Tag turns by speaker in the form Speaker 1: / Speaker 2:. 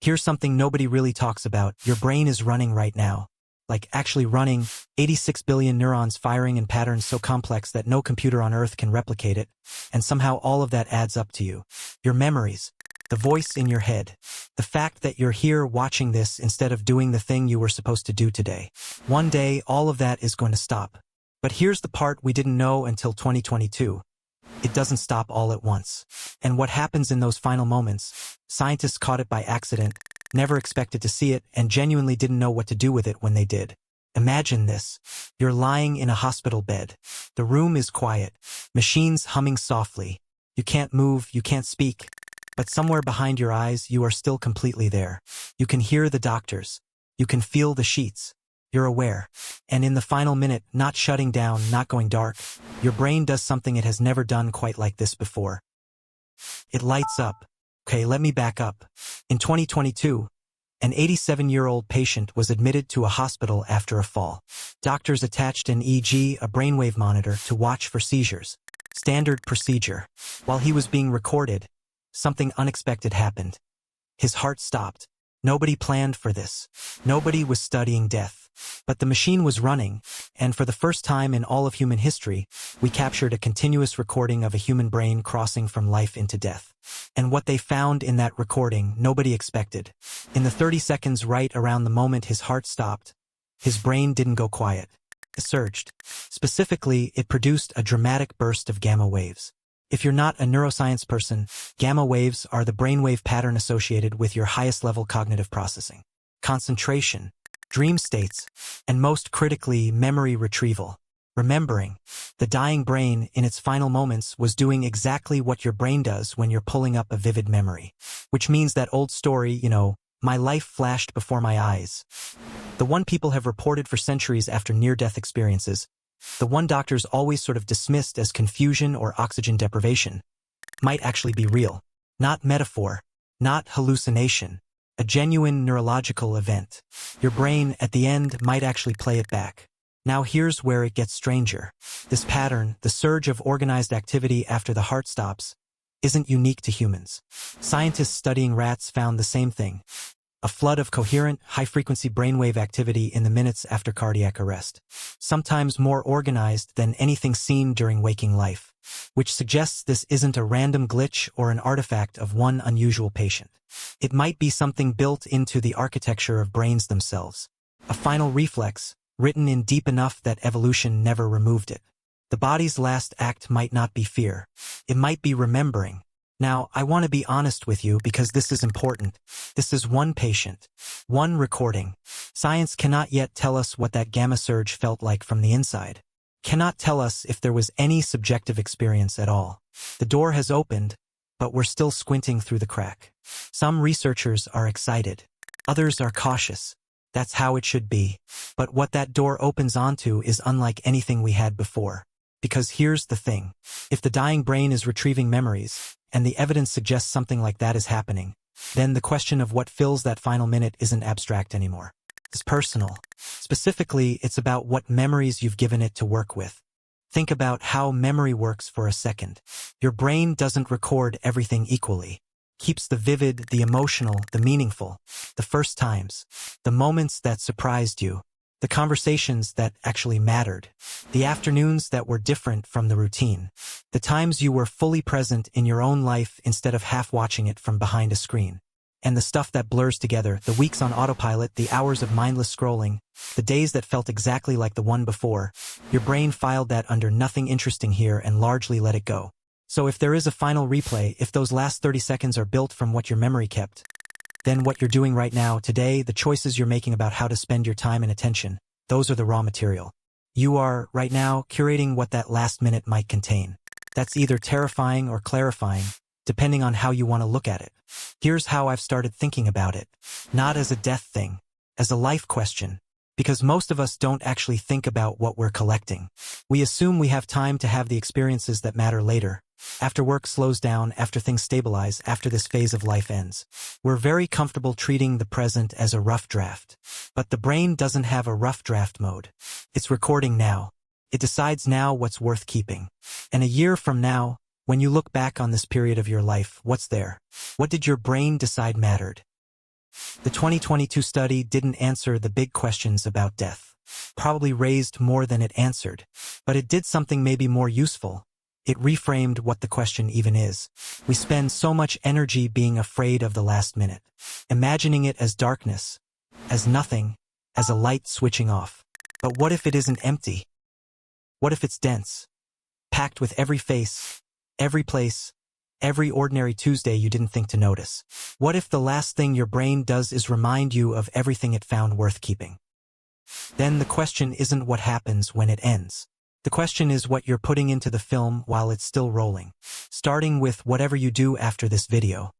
Speaker 1: Here's something nobody really talks about. Your brain is running right now. Like actually running, 86 billion neurons firing in patterns so complex that no computer on Earth can replicate it, and somehow all of that adds up to you. Your memories, the voice in your head, the fact that you're here watching this instead of doing the thing you were supposed to do today. One day, all of that is going to stop. But here's the part we didn't know until 2022. It doesn't stop all at once. And what happens in those final moments? Scientists caught it by accident, never expected to see it, and genuinely didn't know what to do with it when they did. Imagine this. You're lying in a hospital bed. The room is quiet. Machines humming softly. You can't move, you can't speak. But somewhere behind your eyes, you are still completely there. You can hear the doctors. You can feel the sheets. You're aware. And in the final minute, not shutting down, not going dark, your brain does something it has never done quite like this before. It lights up. Okay, let me back up. In 2022, an 87-year-old patient was admitted to a hospital after a fall. Doctors attached an EEG, a brainwave monitor, to watch for seizures. Standard procedure. While he was being recorded, something unexpected happened. His heart stopped. Nobody planned for this. Nobody was studying death. But the machine was running, and for the first time in all of human history, we captured a continuous recording of a human brain crossing from life into death. And what they found in that recording, nobody expected. In the 30 seconds right around the moment his heart stopped, his brain didn't go quiet. It surged. Specifically, it produced a dramatic burst of gamma waves. If you're not a neuroscience person, gamma waves are the brainwave pattern associated with your highest level cognitive processing, concentration, dream states, and most critically, memory retrieval. Remembering. The dying brain, in its final moments, was doing exactly what your brain does when you're pulling up a vivid memory. Which means that old story, my life flashed before my eyes. The one people have reported for centuries after near-death experiences. The one doctors always sort of dismissed as confusion or oxygen deprivation. Might actually be real. Not metaphor. Not hallucination. A genuine neurological event. Your brain, at the end, might actually play it back. Now here's where it gets stranger. This pattern, the surge of organized activity after the heart stops, isn't unique to humans. Scientists studying rats found the same thing. A flood of coherent, high-frequency brainwave activity in the minutes after cardiac arrest. Sometimes more organized than anything seen during waking life. Which suggests this isn't a random glitch or an artifact of one unusual patient. It might be something built into the architecture of brains themselves. A final reflex, written in deep enough that evolution never removed it. The body's last act might not be fear. It might be remembering. Now, I want to be honest with you because this is important. This is one patient, one recording. Science cannot yet tell us what that gamma surge felt like from the inside. Cannot tell us if there was any subjective experience at all. The door has opened, but we're still squinting through the crack. Some researchers are excited. Others are cautious. That's how it should be. But what that door opens onto is unlike anything we had before. Because here's the thing. If the dying brain is retrieving memories, and the evidence suggests something like that is happening, then the question of what fills that final minute isn't abstract anymore. It's personal. Specifically, it's about what memories you've given it to work with. Think about how memory works for a second. Your brain doesn't record everything equally. Keeps the vivid, the emotional, the meaningful, the first times, the moments that surprised you, the conversations that actually mattered, the afternoons that were different from the routine, the times you were fully present in your own life instead of half watching it from behind a screen. And the stuff that blurs together, the weeks on autopilot, the hours of mindless scrolling, the days that felt exactly like the one before, your brain filed that under nothing interesting here and largely let it go. So if there is a final replay, if those last 30 seconds are built from what your memory kept, then what you're doing right now, today, the choices you're making about how to spend your time and attention, those are the raw material. You are, right now, curating what that last minute might contain. That's either terrifying or clarifying, depending on how you want to look at it. Here's how I've started thinking about it. Not as a death thing, as a life question. Because most of us don't actually think about what we're collecting. We assume we have time to have the experiences that matter later. After work slows down, after things stabilize, after this phase of life ends. We're very comfortable treating the present as a rough draft. But the brain doesn't have a rough draft mode. It's recording now. It decides now what's worth keeping. And a year from now, when you look back on this period of your life, what's there? What did your brain decide mattered? The 2022 study didn't answer the big questions about death. Probably raised more than it answered. But it did something maybe more useful. It reframed what the question even is. We spend so much energy being afraid of the last minute, imagining it as darkness, as nothing, as a light switching off. But what if it isn't empty? What if it's dense, packed with every face, every place, every ordinary Tuesday you didn't think to notice? What if the last thing your brain does is remind you of everything it found worth keeping? Then the question isn't what happens when it ends. The question is what you're putting into the film while it's still rolling. Starting with whatever you do after this video.